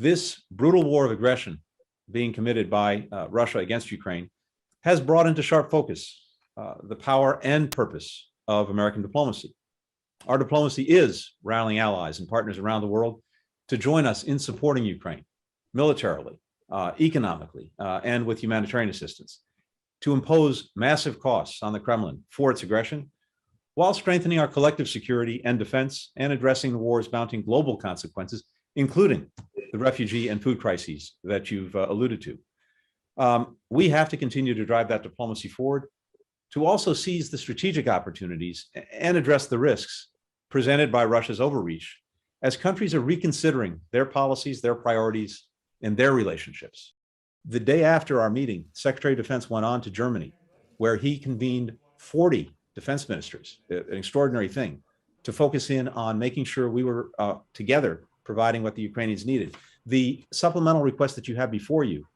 This brutal war of aggression being committed by Russia against Ukraine has brought into sharp focus the power and purpose of American diplomacy. Our diplomacy is rallying allies and partners around the world to join us in supporting Ukraine militarily, economically, and with humanitarian assistance, to impose massive costs on the Kremlin for its aggression, while strengthening our collective security and defense and addressing the war's mounting global consequences, including the refugee and food crises that you've alluded to. We have to continue to drive that diplomacy forward, to also seize the strategic opportunities and address the risks presented by Russia's overreach as countries are reconsidering their policies, their priorities, and their relationships. The day after our meeting, Secretary of Defense went on to Germany, where he convened 40 defense ministers, an extraordinary thing, to focus in on making sure we were together providing what the Ukrainians needed. The supplemental request that you have before you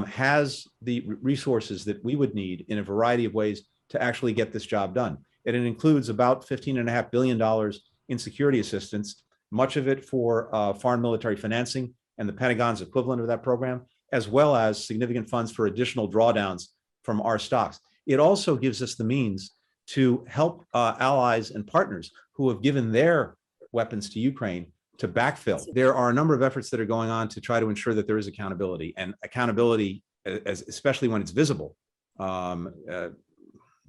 has the resources that we would need in a variety of ways to actually get this job done. And it includes about $15.5 billion in security assistance, much of it for foreign military financing and the Pentagon's equivalent of that program, as well as significant funds for additional drawdowns from our stocks. It also gives us the means to help allies and partners who have given their weapons to Ukraine to backfill. There are a number of efforts that are going on to try to ensure that there is accountability, and accountability, especially when it's visible,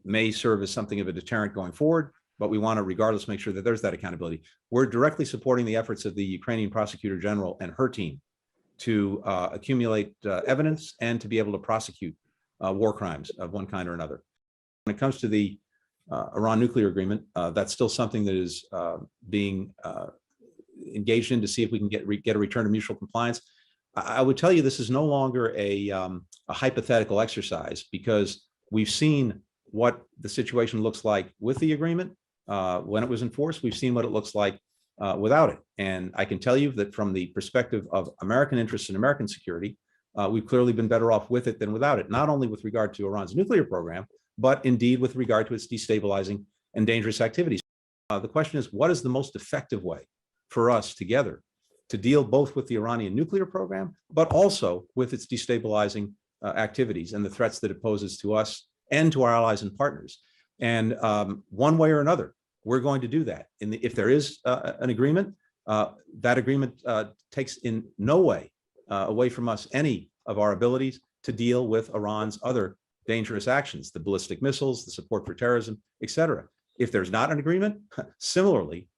may serve as something of a deterrent going forward, but we want to regardless make sure that there's that accountability. We're directly supporting the efforts of the Ukrainian Prosecutor General and her team to accumulate evidence and to be able to prosecute war crimes of one kind or another. When it comes to the Iran nuclear agreement, that's still something that is being engaged in to see if we can get a return to mutual compliance. I would tell you this is no longer a hypothetical exercise, because we've seen what the situation looks like with the agreement when it was enforced. We've seen what it looks like without it. And I can tell you that from the perspective of American interests and American security, we've clearly been better off with it than without it, not only with regard to Iran's nuclear program, but indeed with regard to its destabilizing and dangerous activities. The question is, what is the most effective way for us together to deal both with the Iranian nuclear program, but also with its destabilizing activities and the threats that it poses to us and to our allies and partners? And one way or another, we're going to do that. If there is an agreement, that agreement takes in no way away from us any of our abilities to deal with Iran's other dangerous actions, the ballistic missiles, the support for terrorism, et cetera. If there's not an agreement, similarly,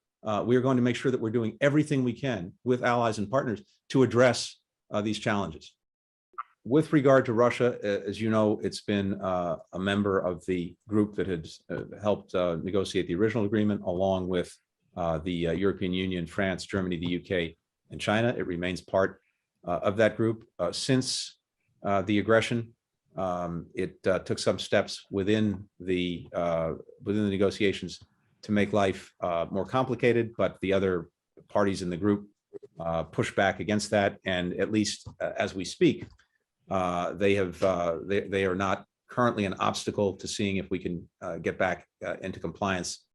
we are going to make sure that we're doing everything we can with allies and partners to address these challenges. With regard to Russia, as you know, it's been a member of the group that had helped negotiate the original agreement, along with the European Union, France, Germany, the UK, and China. It remains part of that group. Since the aggression, it took some steps within the negotiations to make life more complicated, but the other parties in the group push back against that, and at least as we speak, they are not currently an obstacle to seeing if we can get back into compliance